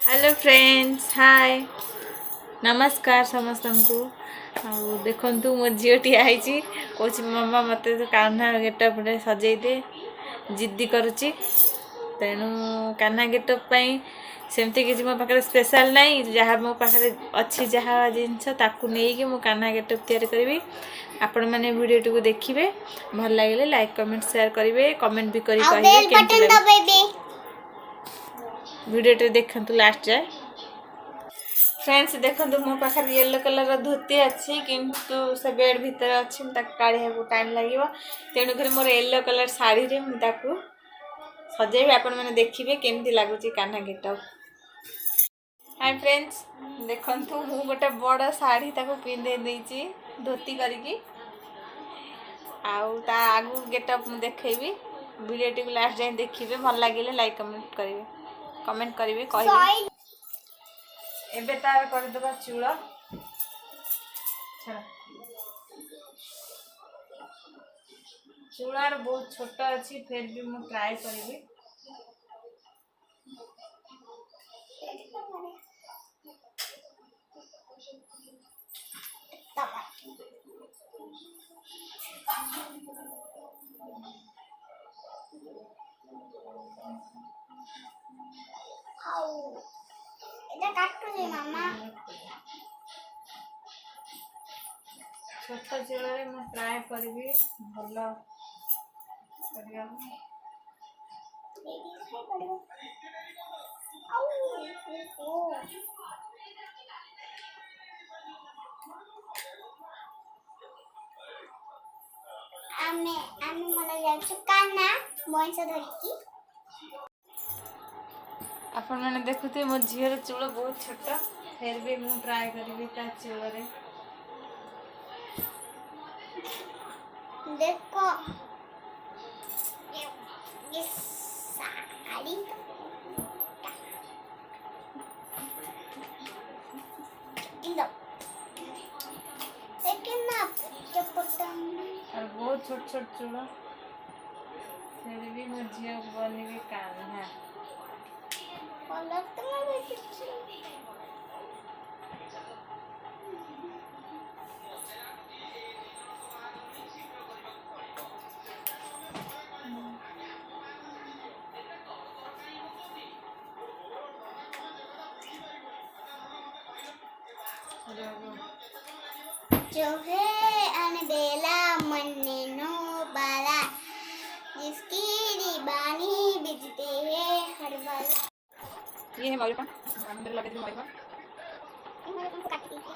Hello friends hi नमस्कार समस्त को देखु मो झीटी आई कौच मामा मत कान्हा गेटअप सजे दे जिद्दी करुच्ची तेणु कान्हा गेटअप सेमती किसी मो पाखे स्पेशल नाई जहाँ मो पाखे अच्छी जहाँ जिनस नहीं मो कान्हा गेटअप या करी आपण मैंने वीडियो को देखिए भल लगे लाइक कमेंट शेयर करेंगे कमेंट भी करेंगे वीडियो देखु लास्ट जाए फ्रेंड्स देखो मो पाखे येलो कलर धोती अच्छी किंतु से बेड भितर अच्छी काढ़ा टाइम लगे तेणुक मोर येलो कलर शाढ़ी रे मुझे सजेबी आपण मैंने देखिए केमती लगुच कान्हा गेटअप। हाय फ्रेंड्स देखु मु गोटे बड़ शाढ़ी पिंधे देती धोती करके आगू गेटअप देखेबी वीडियो टी लास्ट जाए देखिए भल लगे लाइक कमेंट करेंगे कह एबे तार करदबा चूड़ चूड़ार बहुत छोट अच्छी फिर भी मु ट्राए करी छोट चूड़े मु ट्राए करी भल आपण मैंने देखुते मो झीर चूड़ बहुत छोट फिर भी मु ट्राए करी चूड़े देखो ये साड़ी लेकिन ना और बहुत छोट छोट चूड़ा फिर भी मो झील बनी कान्हा कलर तो लगे जो है अनबेला मन्ने नो बाला जिसकी दीवानी बिजते है हर वाला। ये है मयूरपन अंदर लगे थे मयूरपन को काट दीजिए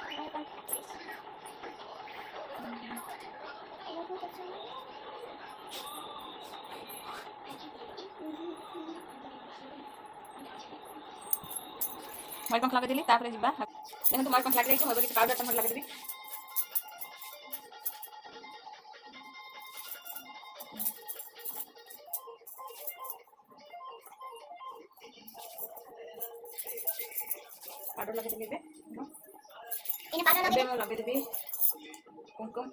मयूरपन लगे देली तापर जिबा देखो मयूरपन लगे दैछि मोर पाउडर टमाटर लगे देबी पाउडर लगे देबी इन पाउडर लगे मैं लगे देबी कुमकुम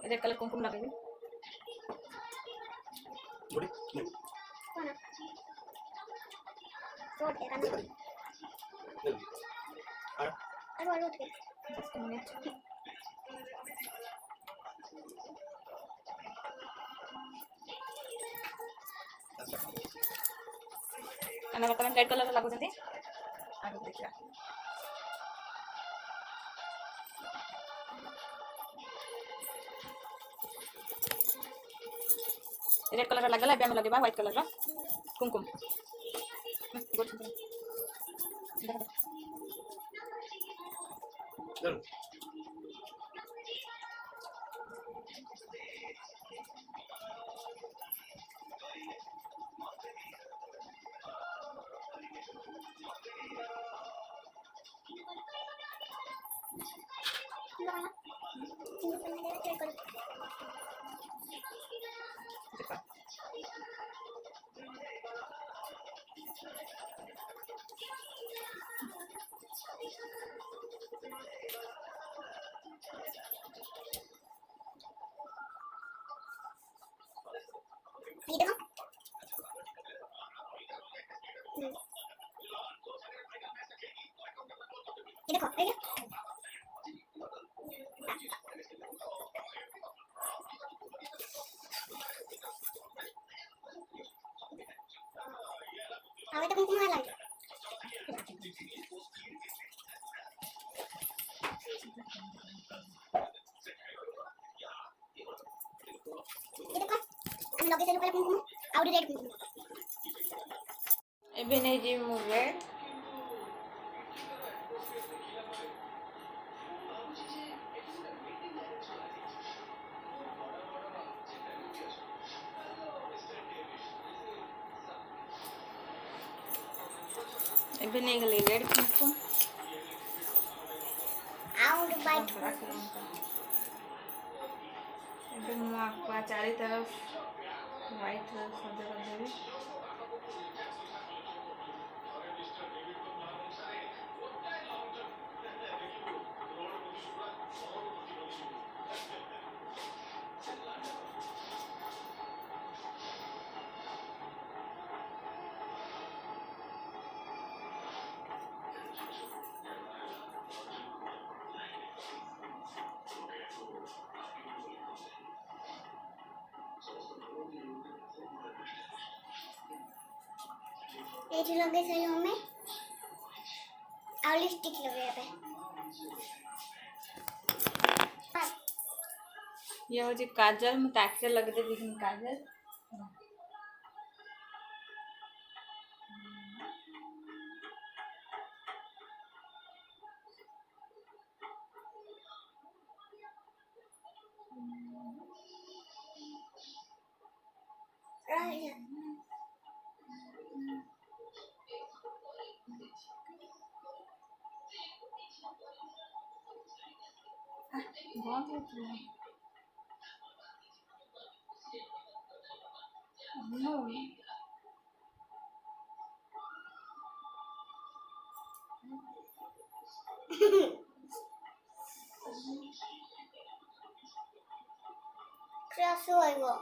रेड कलर कुमकुम लगे देबी कौन रोड के कान अरे रोड के 10 मिनट अना बर्तमान रेड कलर लागो जंती आगे देखिया रेड कलर लागला एबे हम लगेबा व्हाइट कलर कुमकुम गुड चल ये देखो ये हमें तो कुमकुम लगे ये देखो हम लगे से कुमकुम और रेड कुमकुम ଏବେ ନେଇଯିବି ମୁଁ ରେଡ୍। ଏବେ ନେଇଗଲି ରେଡ୍ କୁମକୁମ। और वाइट ଏବେ ମୁଁ ଆକୁ ଚାରି ତରଫ ହ୍ୱାଇଟ୍ ସଜ କରିଦେବି। ये जो लगे सही हमें और लिपस्टिक लगे पे ये हूँ काजल मैं ताके लगदेवी काजल। बहुत होती है क्रश होइबो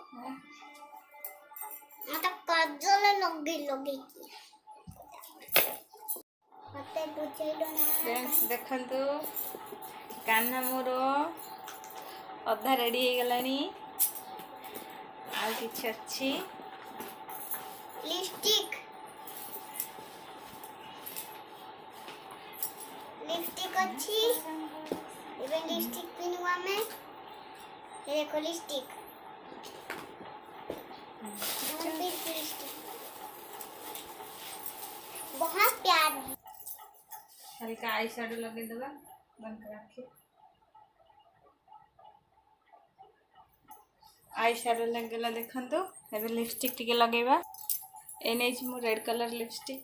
मत काजल लगे लगे की मते बुझैलो ना फ्रेंड्स देखंतु कान्हा मोर अधा रेडी हो गलानी आ किछ अच्छी लिपस्टिक लिपस्टिक अच्छी इवन लिपस्टिक पिनुआ में ये देखो लिपस्टिक बहुत प्यारी हल्का आई शेडो लगे देबा बंद कर रखी आई शेडो लग गला देखंतु एबे लिपस्टिक टिके लगेबा ए नै मु रेड कलर लिपस्टिक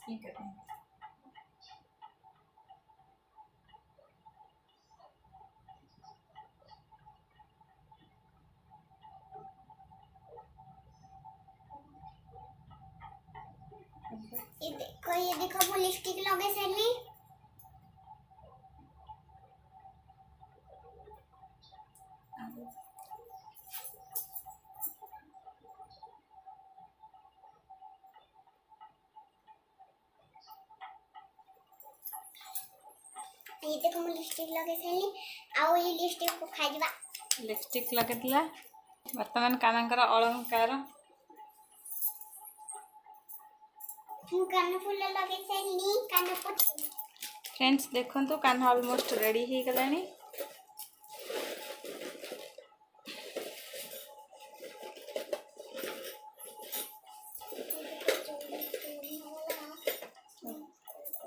ठीक है ये देखो वो लिपस्टिक लगे सही ये देखो मु लिपस्टिक लगे सही आउ ये लिपस्टिक को खाइ दिबा लिपस्टिक लगे दिला वर्तमान कानांकर अलंकार कान फूल लगे सही कान फूल फ्रेंड्स देखंतु कान्हा ऑलमोस्ट रेडी हो गलानी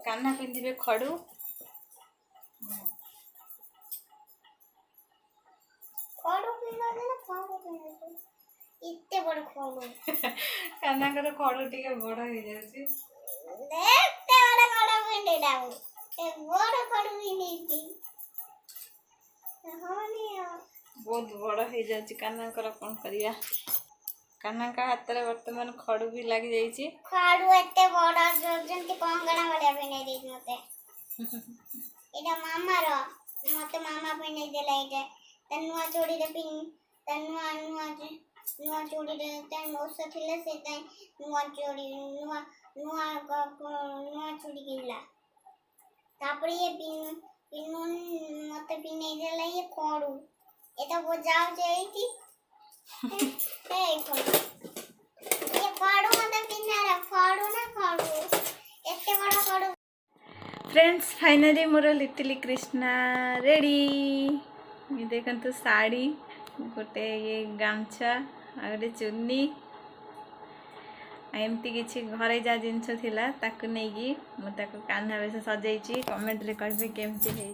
कान्हा पिंधिबे खड़ू खड़ू पिना ना खड़ू पिना इत्ते बड़ खड़ू कान्हा कर खड़ू टिके बड़ हो जाउची देखते बड़ खड़ू पिने डाउ ए बड़ खड़ू पिने की होनी बहुत बड़ हो जाउची कान्हा कर कोन करिया कान्हा का हाथ रे वर्तमान खड़ू भी लग जाइए। खाड़ू एते बड़ा जर्जन के कंगना वाला बने दे मते एटा मामा रो मते मामा बने देला एटा तनुआ चोड़ी रे पिन तनुआ नुआ चोड़ी रे तन ओस थिले से तन नुआ चोड़ी नुआ चोड़ी किला तापरे ये पिन मते पिने देला ये खाड़ू एटा वो जाओ जाईती ए ये खाड़ू मते पिना रे खाड़ू ना खाड़ू एते बड़ा खाड़ू। Friends finally more little Krishna ready. ये देखो साड़ी गोटे ये गामछा आ गोटे चुन्नी एमती किसी घरे जहाँ जिनस थिला ताकू नहीं मुझे कान्हा बेस सजाई। कमेंट रे कहे केमती है।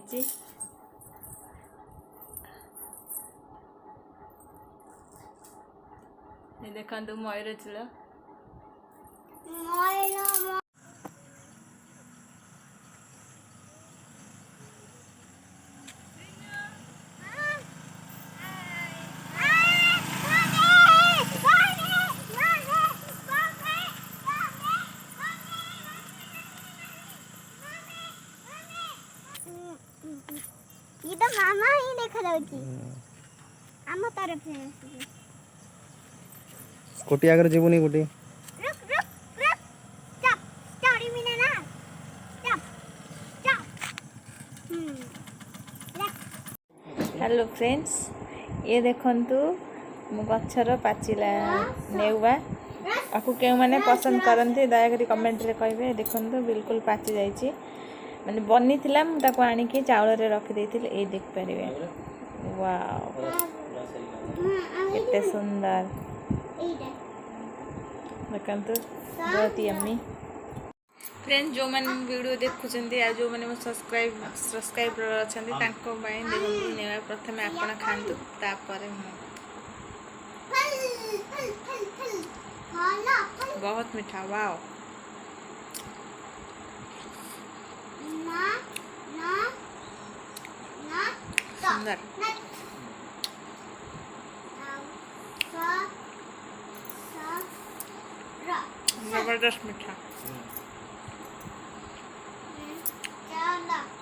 देखो मयूर चूल ये तो मामा ही देखा जाउची आम तरफ से स्कूटी आगे जीवनी गोटी रुक रुक रुक चप चोरी मिने ना चप चप हेलो फ्रेंड्स ये देखंतु मो गछर पाचिला नेउवा आपको क्यों मैंने पसंद करते दयाकोरी कमेंट रे कहे। देखंतु बिल्कुल पाचि जाइए माने बनी थिला ताको आनिकी चावल रे रखी देथिले ए देख परिवे। वाओ केते सुंदर देखंतु बहुत ही यम्मी। फ्रेंड्स जो मैंने वीडियो देखुं या जो मैंने सब्सक्राइब अच्छा देखो नेवा प्रथम आपण खातु तापर बहुत मीठा। वाओ सुंदर जबरदस्त मीठा।